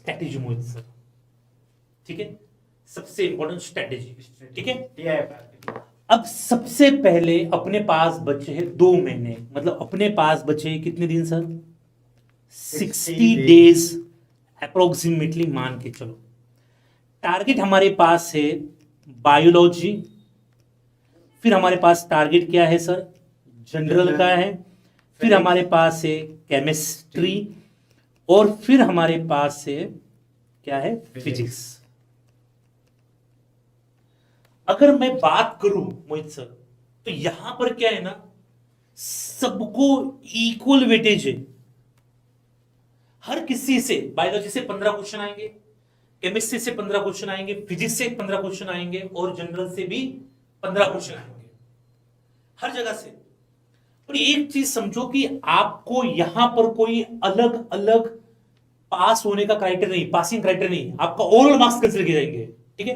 Strategy मोहित sir, ठीक है, सबसे इंपॉर्टेंट स्ट्रेटेजी, ठीक है। अब सबसे पहले अपने पास बचे हैं 2 महीने, मतलब अपने पास बचे हैं कितने दिन सर? 60 डेज अप्रोक्सीमेटली मान के चलो। टारगेट हमारे पास है बायोलॉजी, फिर हमारे पास टारगेट क्या है सर? जनरल का है, फिर हमारे पास है केमिस्ट्री, और फिर हमारे पास है क्या है? फिजिक्स। अगर मैं बात करूं मोहित सर, तो यहां पर क्या है ना, सबको इक्वल वेटेज है। हर किसी से बायोलॉजी से 15 क्वेश्चन आएंगे, केमिस्ट्री से 15 क्वेश्चन आएंगे, फिजिक्स से 15 क्वेश्चन आएंगे, और जनरल से भी 15 क्वेश्चन आएंगे, हर जगह से। पर एक चीज समझो कि आपको यहां पर कोई अलग अलग पास होने का क्राइटेरिया नहीं, पासिंग क्राइटेरिया नहीं, आपका ओवरऑल मार्क्स कंसिडर किए जाएंगे, ठीक है।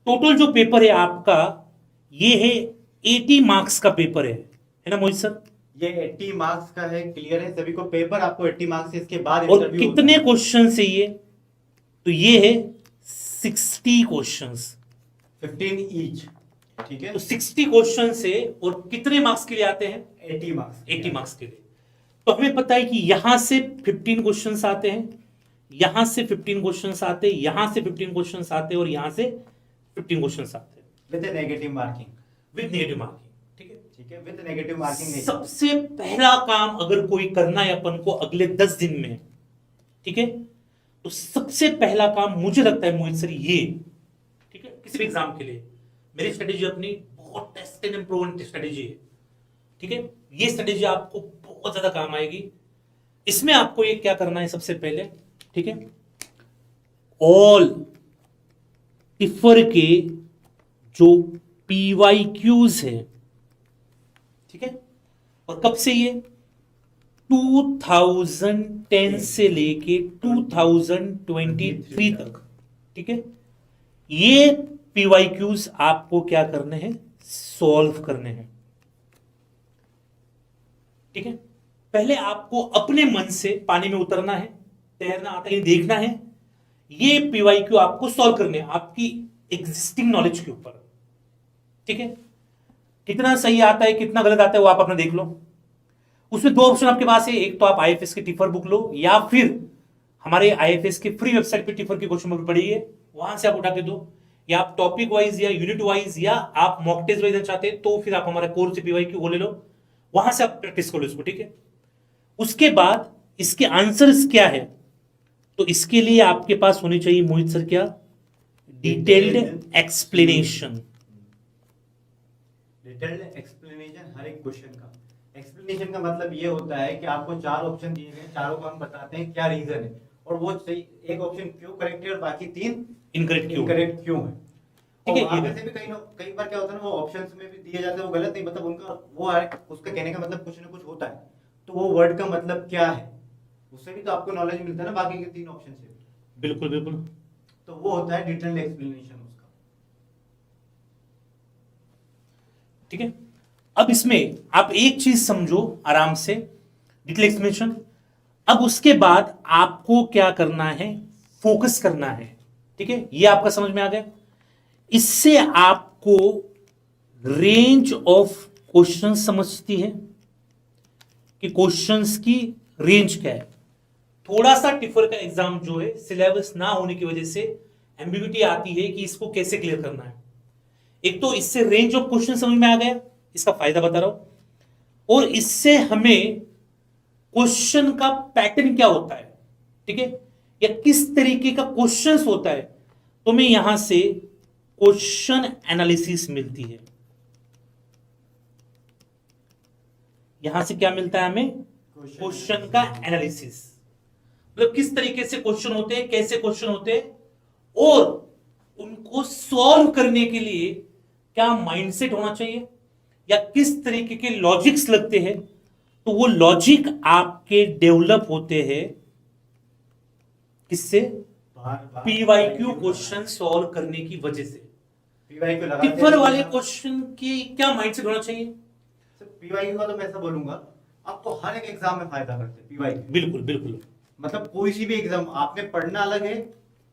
टोटल जो पेपर है आपका, ये है 80 मार्क्स का पेपर है ना मोहित सर? ये 80 मार्क्स का है, क्लियर है सभी को। पेपर आपको 80 मार्क्स है, इसके बाद और इंटरव्यू कितने क्वेश्चन है ये? तो ये है 60 क्वेश्चंस, 15 ईच, ठीक है। तो 60 क्वेश्चन से, और कितने मार्क्स के लिए आते हैं? 80 मार्क्स, 80 मार्क्स के लिए। तो हमें पता है कि यहां से 15 क्वेश्चंस आते हैं, यहां से 15 क्वेश्चंस आते हैं, यहां से 15 क्वेश्चंस आते हैं, और यहां से 15 क्वेश्चंस आते हैं with negative marking, with negative marking, ठीक है। ठीक है, विद नेगेटिव मार्किंग नहीं। सबसे पहला काम अगर कोई करना है अपन को अगले 10 दिन में, ठीक है, तो सबसे पहला काम मुझे लगता है मोहित सर ये, ठीक है, किसी भी एग्जाम के लिए मेरी स्ट्रेटेजी अपनी बहुत टेस्टेड एंड प्रूवन स्ट्रेटेजी है, ठीक है। ये स्ट्रेटेजी आपको बहुत ज्यादा काम आएगी। इसमें आपको ये क्या करना है सबसे पहले, ठीक है, ऑल टिफर के जो PYQs है, ठीक है, और कब से ये 2010 से लेके 2023 तक, ठीक है, ये PYQs आपको क्या करने हैं? सॉल्व करने हैं, ठीक है। पहले आपको अपने मन से पानी में उतरना है, तैरना आता है देखना है, ये PYQ आपको सॉल्व करने हैं आपकी एग्जिस्टिंग नॉलेज के ऊपर, ठीक है। कितना सही आता है कितना गलत आता है वो आप अपना देख लो। उसमें 2 ऑप्शन आपके पास है, एक तो आप IFS की टिफर बुक लो, या फिर हमारे IFS के फ्री वेबसाइट पे टिफर की क्वेश्चन बुक पड़ी है, वहां से आप उठा के दो, या आप टॉपिक वाइज या यूनिट वाइज या आप मॉक टेस्ट वाइज चाहते हैं तो फिर आप हमारा कोर्स PYQ वो ले लो, वहां से आप प्रैक्टिस कर लो इसको, ठीक है। उसके बाद इसके आंसर्स क्या है, तो इसके लिए आपके पास होनी चाहिए मोहित सर क्या? Detailed explanation. डिटेल्ड एक्सप्लेनेशन हर एक क्वेश्चन का। एक्सप्लेनेशन का मतलब ये होता है कि आपको 4 ऑप्शन दिए गए, चारों को हम बताते हैं क्या रीजन है, और वो सही एक ऑप्शन क्यों करेक्ट है और बाकी 3 इनकरेक्ट क्यों है, ठीक है। ये वैसे भी कई बार क्या होता है ना, वो ऑप्शंस में भी दिए जाते हैं वो गलत नहीं, मतलब उनका वो है, उसका कहने का मतलब कुछ ना कुछ होता है, तो वो वर्ड का मतलब क्या है, उससे भी तो आपको नॉलेज मिलता है ना बाकी के 3 ऑप्शन से। बिल्कुल बिल्कुल, तो वो होता है डिटेल्ड एक्सप्लेनेशन उसका, ठीक है। अब इसमें आप एक चीज समझो आराम से, डिटेल एक्सप्लेनेशन। अब उसके बाद आपको क्या करना है? फोकस करना है, ठीक है। ये आपका समझ में आ गया। इससे आपको रेंज ऑफ क्वेश्चन समझती है कि क्वेश्चंस की रेंज क्या है। थोड़ा सा टिफर का एग्जाम जो है सिलेबस ना होने की वजह से एम्बिग्युइटी आती है कि इसको कैसे क्लियर करना है। एक तो इससे रेंज ऑफ क्वेश्चन समझ में आ गया, इसका फायदा बता रहा हूं, और इससे हमें क्वेश्चन का पैटर्न क्या होता है, ठीक है, या किस तरीके का क्वेश्चंस होता है, तो मैं यहां से क्वेश्चन एनालिसिस मिलती है। यहां से क्या मिलता है हमें? क्वेश्चन का एनालिसिस, मतलब किस तरीके से क्वेश्चन होते हैं, कैसे क्वेश्चन होते हैं, और उनको सॉल्व करने के लिए क्या माइंडसेट होना चाहिए, या किस तरीके के लॉजिक्स लगते हैं। तो वो लॉजिक आपके डेवलप होते हैं किससे? PYQ क्वेश्चन सॉल्व करने की वजह से। टिफर वाले क्वेश्चन की क्या माइंडसेट होना चाहिए? PYQ का तो मैं ऐसा बोलूंगा, आपको हर एक एग्जाम में फायदा करते हैं PYQ। बिल्कुल बिल्कुल, मतलब कोई सी भी एग्जाम आपने पढ़ना अलग है,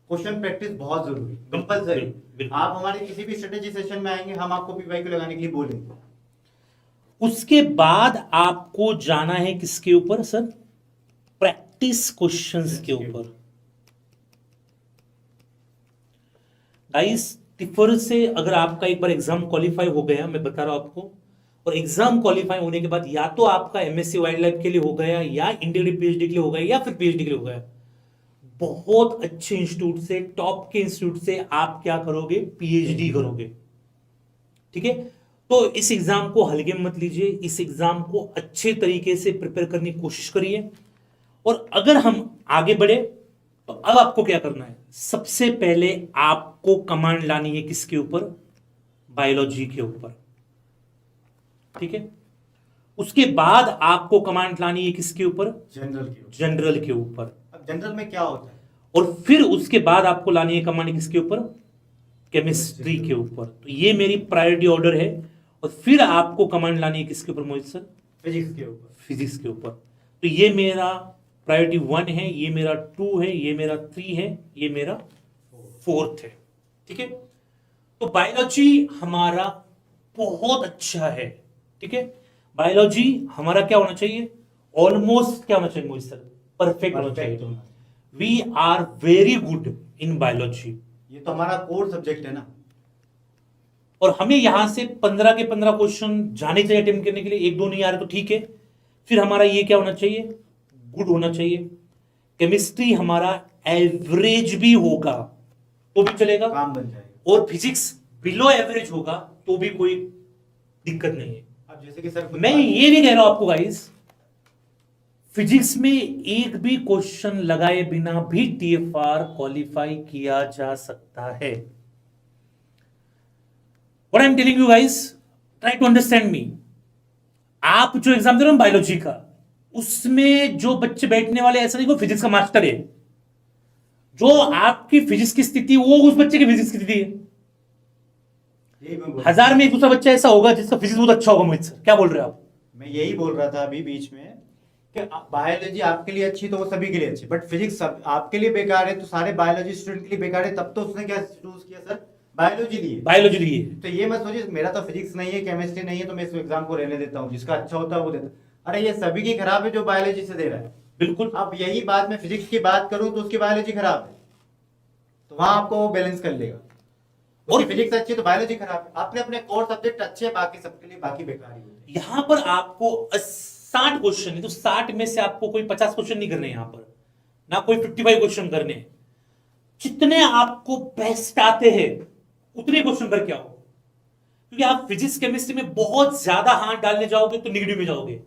क्वेश्चन प्रैक्टिस बहुत जरूरी, कंपलसरी। बिल्कुल। आप हमारे किसी भी स्ट्रेटेजी सेशन में आएंगे, हम आपको पीवाईक्यू लगाने के लिए बोलेंगे। उसके बाद आपको जाना है किसके ऊपर सर? प्रैक्टिस क्वेश्चंस के ऊपर। गाइस टिफर से अगर आपका एक बार एग्जाम क्वालिफाई हो गया, मैं बता रहा हूं आपको, और एग्जाम क्वालिफाई होने के बाद या तो आपका एमएससी वाइल्ड लाइफ के लिए हो गया, या इंटीग्रेटेड पीएचडी के लिए हो गया, या फिर पीएचडी के लिए हो गया, बहुत अच्छे इंस्टीट्यूट से, टॉप के इंस्टीट्यूट से आप क्या करोगे? पीएचडी करोगे। ठीक है, तो इस एग्जाम को हल्के में मत लीजिए, इस एग्जाम को अच्छे तरीके से प्रिपेयर करने की कोशिश करिए। और अगर हम आगे बढ़े तो अब आपको क्या करना है? सबसे पहले आपको कमांड लानी है किसके ऊपर? बायोलॉजी के ऊपर। ठीक है, उसके बाद आपको कमांड लानी है किसके ऊपर? जनरल के ऊपर। जनरल के ऊपर। अब जनरल में क्या होता है? और फिर उसके बाद आपको लानी है कमांड किसके ऊपर? केमिस्ट्री के ऊपर। तो ये मेरी प्रायोरिटी ऑर्डर है। और फिर आपको कमांड लानी है किसके ऊपर मोहित सर? फिजिक्स के ऊपर। फिजिक्स के ऊपर। तो ये मेरा प्रायोरिटी 1 है, ये मेरा 2 है, ये मेरा 3 है, ये मेरा 4th है। ठीक है, तो बायोलॉजी हमारा बहुत अच्छा है। ठीक है, बायोलॉजी हमारा क्या होना चाहिए? ऑलमोस्ट क्या होना चाहिए मोहित सर? परफेक्ट होना चाहिए। We are very good in biology. ये तो हमारा कोर सब्जेक्ट है ना। और हमें यहां से 15 के 15 क्वेश्चन जाने चाहिए अटेम्प्ट करने के लिए। एक दो नहीं आ रहे तो ठीक है, फिर हमारा ये क्या होना चाहिए? गुड होना चाहिए। केमिस्ट्री हमारा एवरेज भी होगा तो भी चलेगा, काम बन जाएगा। और फिजिक्स बिलो एवरेज होगा तो भी कोई दिक्कत नहीं है। अब जैसे कि सर मैं ये नहीं कह रहा हूं आपको गाइस, फिजिक्स में एक भी क्वेश्चन लगाए बिना भी टीएफआर क्वालिफाई किया जा सकता है। What I'm telling you guys, try to understand me. आप जो एग्जाम दे रहे हो बायोलॉजी का, उसमें जो बच्चे बैठने वाले, ऐसा नहीं कोई फिजिक्स का मास्टर है। जो आपकी फिजिक्स की स्थिति वो उस बच्चे की फिजिक्स की स्थिति है। 1000 में एक दूसरा बच्चा ऐसा होगा जिसका फिजिक्स बहुत अच्छा होगा। मोहित सर क्या बोल रहे हो आप? मैं यही बोल रहा था अभी बीच में कि बायोलॉजी आपके लिए अच्छी तो वो सभी के लिए अच्छी, बट फिजिक्स आपके लिए बेकार है तो सारे बायोलॉजी स्टूडेंट के लिए बेकार है। तब तो उसने क्या चूज किया सर? बायोलॉजी लिए। बायोलॉजी लिए। तो ये मत सोचिए मेरा तो फिजिक्स नहीं है, केमिस्ट्री नहीं है, तो मैं इस एग्जाम को रहने देता हूँ, जिसका अच्छा होता है वो देता। अरे ये सभी की खराब है जो बायोलॉजी से दे रहा है। बिल्कुल। अब यही बात मैं फिजिक्स की बात करूं तो उसकी बायोलॉजी खराब है, तो वहां आपको वो बैलेंस कर लेगा। और फिजिक्स अच्छी तो बायोलॉजी खराब है। अपने अपने कोर सब्जेक्ट अच्छे हैं, बाकी सबके लिए बाकी बेकार ही होते हैं। यहां पर आपको 60 क्वेश्चन है, तो 60 में से आपको कोई 50 क्वेश्चन नहीं करने, यहां पर ना कोई 55 क्वेश्चन करने। जितने आपको बेस्ट आते हैं उतने क्वेश्चन करके आओ, क्योंकि आप फिजिक्स केमिस्ट्री में बहुत ज्यादा हाथ डालने जाओगे तो निगेटिव में जाओगे।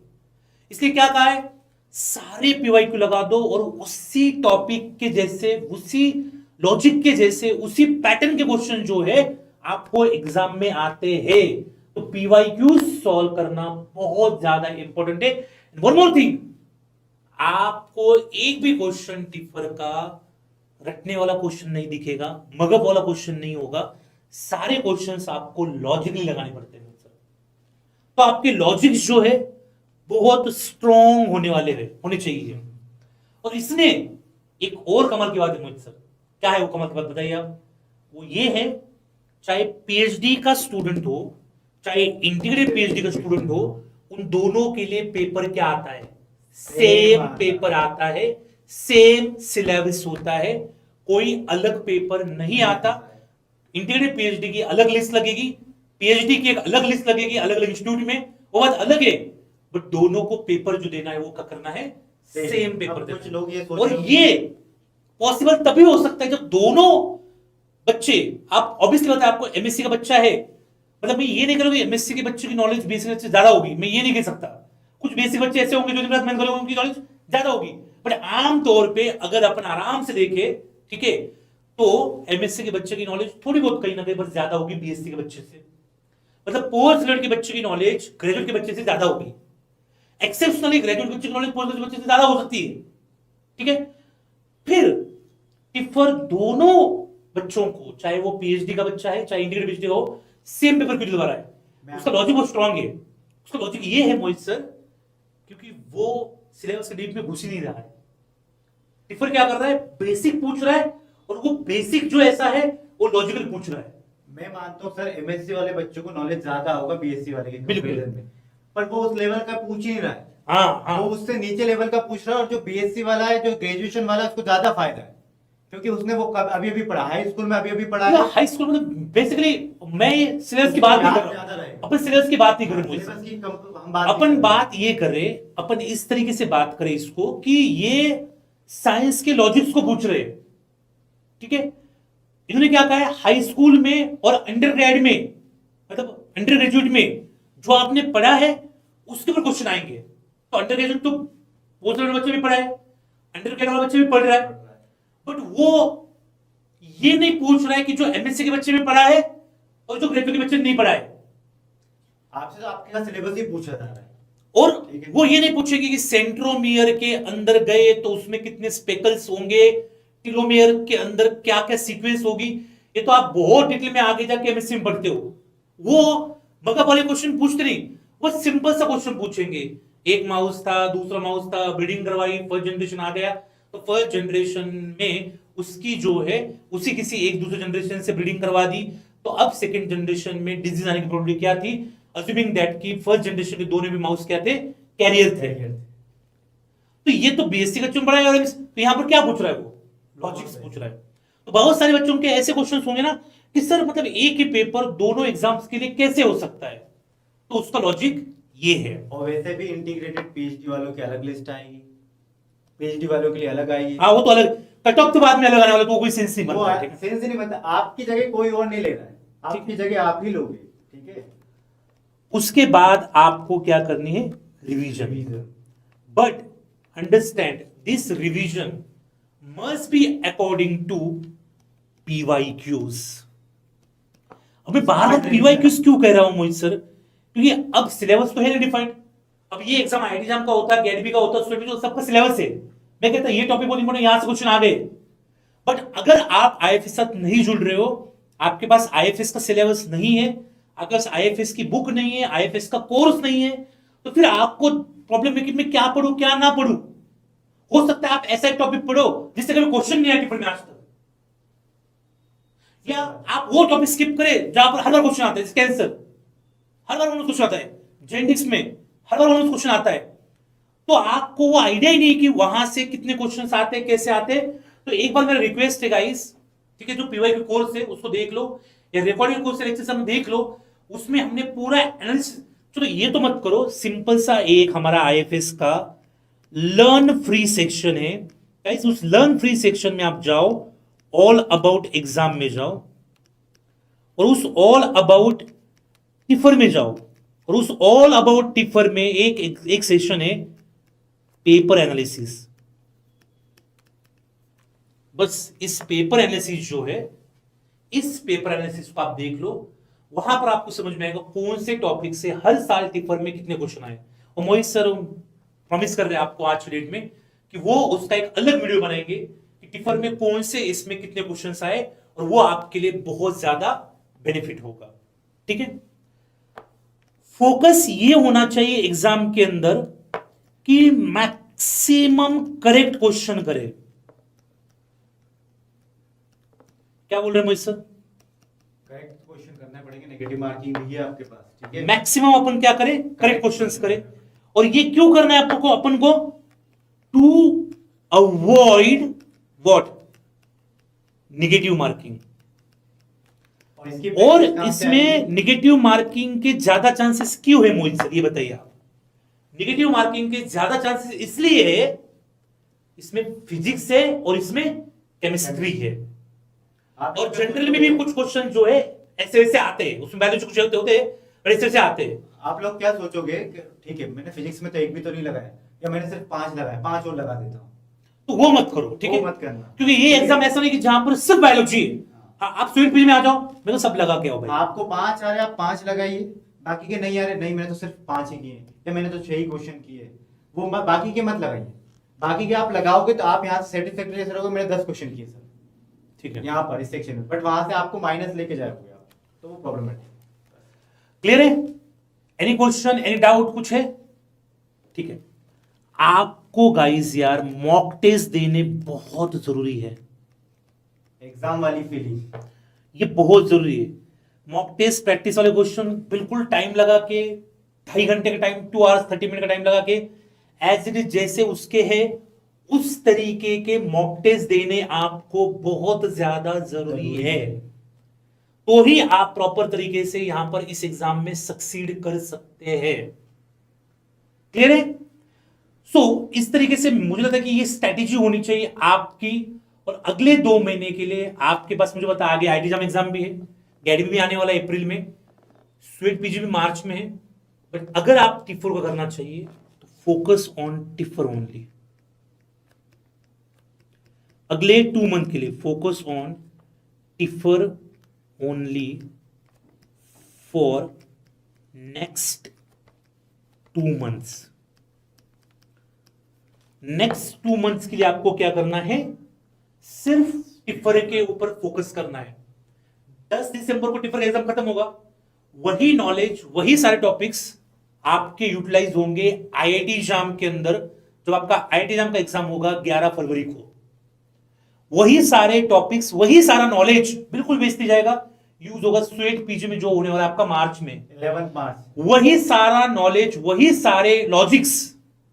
इसलिए क्या कहा है? सारे पीवाईक्यू लगा दो और उसी टॉपिक के जैसे, उसी लॉजिक के जैसे, उसी पैटर्न के क्वेश्चन जो है आपको एग्जाम में आते हैं, तो पीवाईक्यू सॉल्व करना बहुत ज्यादा इंपॉर्टेंट है। वन मोर थिंग, आपको एक भी क्वेश्चन टिफर का रटने वाला क्वेश्चन नहीं दिखेगा, मगब वाला क्वेश्चन नहीं होगा। सारे क्वेश्चंस आपको लॉजिकली लगाने पड़ते हैं सर। तो आपके लॉजिक्स जो है बहुत स्ट्रॉन्ग होने वाले हैं, होने चाहिए। और इसने एक और कमाल की बात है मोहित सर, क्या है वो कमाल की बात बताइए आप? वो ये है, चाहे पीएचडी का स्टूडेंट हो, चाहे इंटीग्रेटेड पीएचडी का स्टूडेंट हो, उन दोनों के लिए पेपर क्या आता है? सेम पेपर आता है, सेम सिलेबस होता है, कोई अलग पेपर नहीं आता। इंटीग्रेटेड पीएचडी की अलग लिस्ट लगेगी, पीएचडी की एक अलग लिस्ट लगेगी अलग अलग इंस्टीट्यूट में, वो बात अलग है, बट दोनों को पेपर जो देना है वो क्या करना है? सेम पेपर देना। कुछ लोग ये और ये पॉसिबल तभी हो सकता है जब दोनों बच्चे, आप ऑब्वियसली बात है, आपको एमएससी का बच्चा है, मतलब मैं ये नहीं करूंगा एमएससी के बच्चे की नॉलेज बीएससी के बच्चे ज्यादा होगी, मैं ये नहीं कह सकता। कुछ बेसिक बच्चे ऐसे होंगे जो मैं करूंगा उनकी नॉलेज ज्यादा होगी, बट आमतौर पे अगर अपन आराम से देखें, ठीक है, तो एमएससी के बच्चे की नॉलेज थोड़ी बहुत कहीं ना कहीं पर ज्यादा होगी बीएससी के बच्चे से। मतलब पोस्ट ग्रेजुएट के बच्चे की नॉलेज ग्रेजुएट के बच्चे से ज्यादा होगी, एक्सेप्शनली ग्रेजुएट बच्चे की नॉलेज पोस्ट ग्रेजुएट बच्चे से ज्यादा हो सकती है। ठीक है, फिर टिफर दोनों बच्चों को, चाहे वो पीएचडी का बच्चा है चाहे इंटीग्रेटेड पीएचडी हो, सेम पेपर क्यों दिलवा रहा है? उसका लॉजिक बहुत स्ट्रांग है। उसका लॉजिक ये है मोहित सर, क्योंकि वो सिलेबस के डीप में घुस ही नहीं रहा है। टिफर क्या कर रहा है, बेसिक पूछ रहा है, और वो बेसिक जो ऐसा है वो लॉजिकल पूछ रहा है। मैं मानता हूँ सर एमएससी वाले बच्चों को नॉलेज ज्यादा होगा बीएससी वाले के बिल्कुल। कंपैरिजन में, पर वो उस लेवल का पूछ ही नहीं रहा है। हाँ हाँ, वो उससे नीचे लेवल का पूछ रहा है, और जो बीएससी वाला है, जो ग्रेजुएशन वाला है, उसको ज्यादा फायदा है, क्योंकि उसने वो अभी अभी पढ़ा, हाई स्कूल में अभी अभी पढ़ा है। हाई स्कूल में बेसिकली मैं सिलेबस की बात नहीं कर ज्यादा रहा हूँ, रहेगा। अपन सिलेबस की बात नहीं कर रहे सिलेबस हैं। की हम बात अपन नहीं कर बात ये करें, अपन इस तरीके से बात करें इसको कि ये साइंस के लॉजिक्स को पूछ रहे हैं, ठीक है। इन्होंने क्या कहा है, हाई स्कूल में और अंडर ग्रेड में, मतलब अंडर ग्रेजुएट में जो आपने पढ़ा है उसके ऊपर क्वेश्चन आएंगे। तो अंडर ग्रेजुएट तो बहुत सारे बच्चे भी पढ़ा है, अंडर ग्रेड वाले बच्चे भी पढ़ रहा है, बट वो ये नहीं पूछ रहा है कि जो एमएससी के बच्चे भी पढ़ा है और जो ग्रेजुएट के बच्चे ने नहीं पढ़ा है। आपसे तो आपके साथ सिलेबस ही पूछा जा रहा है। और वो ये नहीं पूछेगी कि सेंट्रोमियर के अंदर गए तो उसमें कितने स्पेकल्स होंगे, टेलोमियर के अंदर क्या क्या सीक्वेंस होगी। ये तो आप बहुत डिटेल में आगे जाके एमएससी में पढ़ते हो। वो मगप वाले क्वेश्चन पूछते नहीं, वो सिंपल सा क्वेश्चन पूछेंगे, एक माउस था, दूसरा माउस था, ब्रीडिंग करवाई, फर्स्ट जनरेशन आ गया, तो फर्स्ट जनरेशन में उसकी जो है उसी किसी एक दूसरे जनरेशन से ब्रीडिंग करवा दी, तो अब सेकंड जनरेशन में डिजीज आने की प्रोबेबिलिटी क्या थी, अज्यूमिंग दैट कि फर्स्ट जनरेशन के दोनों भी माउस क्या थे, कैरियर थे। तो ये तो बेसिक बच्चों पढ़ा है, तो यहां पर क्या पूछ रहा है, वो लॉजिक्स पूछ रहा है। तो बहुत सारे बच्चों के ऐसे क्वेश्चंस होंगे ना कि सर मतलब एक ही पेपर दोनों एग्जाम्स के लिए कैसे हो सकता है, तो उसका लॉजिक ये है। और वैसे भी इंटीग्रेटेड पीएचडी वालों की अलग लिस्ट आएगी, पीएचडी वालों के लिए अलग आएगी। हाँ वो तो अलग, कट ऑफ के बाद में अलग आने वाला, तो कोई सेंस नहीं वो बनता है। सेंस नहीं बनता, आपकी जगह कोई और नहीं ले रहा है, आपकी जगह आप ही लोगे, ठीक है। उसके बाद आपको क्या करनी है, revision. But understand this revision must be according to PYQs। अब मैं बार बार PYQs क्यों कह रहा हूं मोहित सर, क्योंकि अब सिलेबस तो है डिफाइंड। अब ये एग्जाम आईआईटी एग्जाम का होता है, गेट बी का होता है, उसमें जो सबका सिलेबस है, मैं कहता ये टॉपिक बहुत इंपॉर्टेंट, यहां से क्वेश्चन आ गए। बट अगर आप आईएफएस साथ नहीं जुड़ रहे हो, आपके पास आईएफएस का सिलेबस नहीं है, अगर आईएफएस की बुक नहीं है, आईएफएस का कोर्स नहीं है, तो फिर आपको प्रॉब्लम है कि मैं क्या पढ़ूं क्या ना पढ़ूं। हो सकता है आप ऐसा एक टॉपिक पढ़ो जिससे कभी क्वेश्चन नहीं आया टिफिन में आज तक, या आप वो टॉपिक स्किप करें जहां पर हर बार क्वेश्चन आता है, कैंसर हर बार क्वेश्चन आता है, जेनेटिक्स में हर बार क्वेश्चन आता है, तो आपको वो आइडिया ही नहीं कि वहां से कितने क्वेश्चन आते हैं, कैसे आते हैं। तो एक बार मेरा रिक्वेस्ट है गाइस, ठीक है, जो पीवाई का कोर्स है उसको देख लो, या रिकॉर्डिंग कोर्स लेक्चर में देख लो, उसमें हमने पूरा एनालिसिस। चलो ये तो मत करो, सिंपल सा एक हमारा आईएफएस का लर्न फ्री सेक्शन है गाइस, उस लर्न फ्री सेक्शन में आप जाओ, ऑल अबाउट एग्जाम में जाओ, और उस ऑल अबाउट टिफर में जाओ, और उस ऑल अबाउट टिफर में एक सेशन है पेपर एनालिसिस। बस इस पेपर एनालिसिस जो है, इस पेपर एनालिसिस को आप देख लो, वहां पर आपको समझ में आएगा कौन से टॉपिक से हर साल टिफर में कितने क्वेश्चन आए। और मोहित सर प्रॉमिस कर रहे हैं आपको आज की डेट में कि वो उसका एक अलग वीडियो बनाएंगे कि टिफर में कौन से इसमें कितने क्वेश्चन आए, और वो आपके लिए बहुत ज्यादा बेनिफिट होगा, ठीक है। फोकस ये होना चाहिए एग्जाम के अंदर कि मैक्सिमम करेक्ट क्वेश्चन करे। क्या बोल रहे हैं मोहित सर? करेक्ट क्वेश्चन करना पड़ेगा, नेगेटिव मार्किंग भी है आपके पास, ठीक है। मैक्सिमम अपन क्या करें, करेक्ट क्वेश्चंस करें। और ये क्यों करना है आपको, अपन को to avoid what, negative marking. और इसमें निगेटिव मार्किंग के ज्यादा चांसेस क्यों है मोहित सर, ये बताइए आप। निगेटिव मार्किंग के ज्यादा चांसेस इसलिए है, इसमें फिजिक्स है और इसमें केमिस्ट्री है, और जनरल में भी कुछ क्वेश्चन जो है ऐसे वैसे आते हैं, उसमें वैल्यू कुछ होते हैं और ऐसे वैसे आते हैं। आप लोग क्या सोचोगे कि ठीक है मैंने फिजिक्स में तो एक भी तो नहीं लगाया, या मैंने सिर्फ 5 लगाया, 5 और लगा देता हूं, तो वो मत करो, ठीक है, मत करना, क्योंकि ये एग्जाम ऐसा नहीं कि जहां पर सिर्फ बायोलॉजी है। हाँ, आप स्टूडेंट पेज में आ जाओ, मैं तो सब लगा के आओ भाई। आपको 5 आ रहे आप 5 लगाइए, बाकी के नहीं आ रहे, नहीं मैंने तो सिर्फ 5 ही किए, या मैंने तो 6 ही क्वेश्चन किए, वो बाकी के मत लगाइए। बाकी के आप लगाओगे तो आप यहाँ से सेटिस्फैक्टरी ऐसे रहोगे मैंने 10 क्वेश्चन किए सर, ठीक है, यहाँ पर इस सेक्शन में, बट वहां से आपको माइनस लेके जाओगे आप, तो वो प्रॉब्लम है। क्लियर है? एनी क्वेश्चन, एनी डाउट कुछ है? ठीक है, आप आपको गाइस यार मॉक टेस्ट देने बहुत जरूरी है। एग्जाम वाली फीलिंग। ये बहुत जरूरी है। मॉक टेस्ट प्रैक्टिस वाले क्वेश्चन बिल्कुल टाइम लगा के 2.5 घंटे का टाइम 2 आवर्स 30 मिनट का टाइम लगा के एज इट इज जैसे उसके है उस तरीके के मॉक टेस्ट देने आपको बहुत ज्यादा जरूरी है, तो ही आप प्रॉपर तरीके से यहां पर इस एग्जाम में सक्सीड कर सकते हैं। क्लियर है? इस तरीके से मुझे लगता है कि ये स्ट्रेटेजी होनी चाहिए आपकी। और अगले 2 महीने के लिए आपके पास, मुझे पता आगे आईटी जाम एग्जाम भी है, गैडबी भी आने वाला है अप्रैल में, स्वीट पीजी भी मार्च में है। बट अगर आप टिफर का करना चाहिए तो फोकस ऑन टिफर ओनली। अगले 2 मंथ के लिए focus on tipper only for next 2 months. Next 2 months के लिए आपको क्या करना है? सिर्फ टिफर के ऊपर फोकस करना है। 10 दिसंबर को टिफर एग्जाम खत्म होगा, वही नॉलेज वही सारे टॉपिक्स आपके यूटिलाइज होंगे आईआईटी जाम के अंदर। जब आपका आईआईटी जाम का एग्जाम होगा 11 फरवरी को, वही सारे टॉपिक्स वही सारा नॉलेज बिल्कुल बेचती जाएगा, यूज होगा स्वेट पीजी में जो होने वाला है आपका मार्च में 11 मार्च। वही सारा नॉलेज वही सारे लॉजिक्स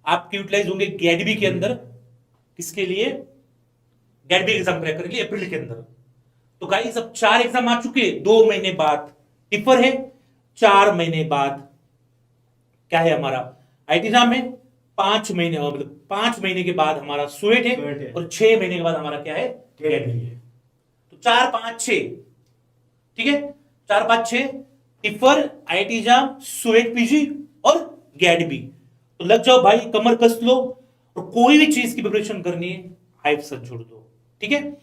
आपके यूटिलाइज होंगे गैडबी के अंदर। किसके लिए? गैडबी एग्जाम क्रैक करने के लिए अप्रैल के अंदर। तो गाइस अब 4 एग्जाम आ चुके, 2 महीने बाद टिफर है, 4 महीने बाद क्या है हमारा आईटी जाम है, 5 महीने मतलब 5 महीने के बाद हमारा स्वेट है, और 6 महीने के बाद हमारा क्या है? गैडबी है। तो 4 5 6, ठीक है, 4 5 6 tipper, IT jam, sweat PG और गैडबी। तो लग जाओ भाई, कमर कस लो, और कोई भी चीज की प्रिपरेशन करनी है हाइप से जोड़ दो, ठीक है।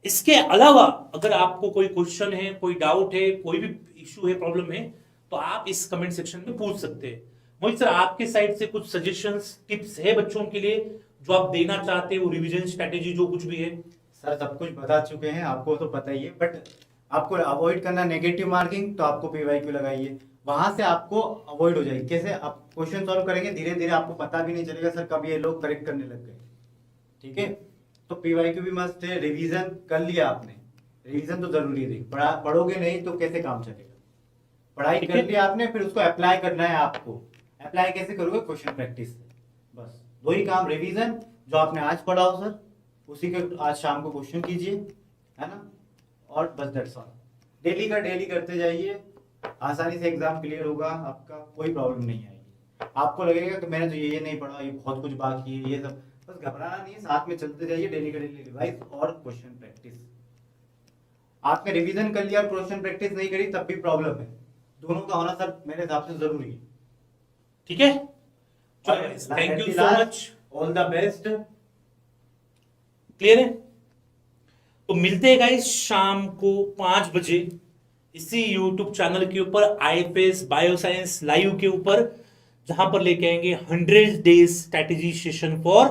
इसके अलावा अगर आपको कोई क्वेश्चन है, कोई डाउट है, कोई भी इशू है, प्रॉब्लम है, तो आप इस कमेंट सेक्शन में पूछ सकते हैं। मोहित सर आपके साइड से कुछ सजेशंस टिप्स है बच्चों के लिए जो आप देना चाहते हो, रिवीजन स्ट्रेटेजी जो कुछ भी है? सर सब कुछ बता चुके हैं, आपको तो पता ही है, बट आपको अवॉइड करना नेगेटिव मार्किंग, तो आपको पीवाईक्यू लगाइए, वहां से आपको अवॉइड हो जाएगी। कैसे? आप क्वेश्चन सॉल्व करेंगे धीरे धीरे, आपको पता भी नहीं चलेगा सर कब ये लोग करेक्ट करने लग गए, ठीक है। तो पीवाईक्यू भी मस्त है, रिवीजन कर लिया आपने, रिवीजन तो जरूरी है, पढ़ोगे नहीं तो कैसे काम चलेगा। पढ़ाई कर लिया आपने, फिर उसको अप्लाई करना है आपको। अप्लाई कैसे करोगे? क्वेश्चन प्रैक्टिस से। बस 2 ही काम, रिवीजन जो आपने आज पढ़ा हो सर उसी के आज शाम को क्वेश्चन कीजिए, है ना, और बस दैट्स ऑल। डेली का डेली करते जाइए, आसानी से एग्जाम क्लियर होगा आपका, कोई प्रॉब्लम नहीं आएगी। आपको लगेगा कि मैंने तो ये नहीं पढ़ा, ये बहुत कुछ बाकी है, ये सब, बस घबराना नहीं है, साथ में चलते जाइए, डेली का डेली रिवाइज और क्वेश्चन प्रैक्टिस। आपने रिवीजन कर लिया और क्वेश्चन प्रैक्टिस नहीं करी तब भी प्रॉब्लम है, दोनों का होना सर मेरे हिसाब से जरूरी है, ठीक है। Thank you so much, all the best. Clear है? तो मिलते हैं गाइस शाम को 5 बजे इसी YouTube चैनल के ऊपर आईएफएस बायोसाइंस लाइव के ऊपर, जहां पर लेके आएंगे 100 days strategy session for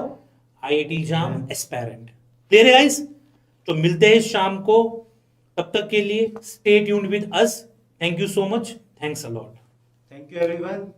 IIT jam aspirant. Clear है गाइस? तो मिलते हैं शाम को, तब तक के लिए stay tuned with us. Thank you so much, thanks a lot, thank you everyone.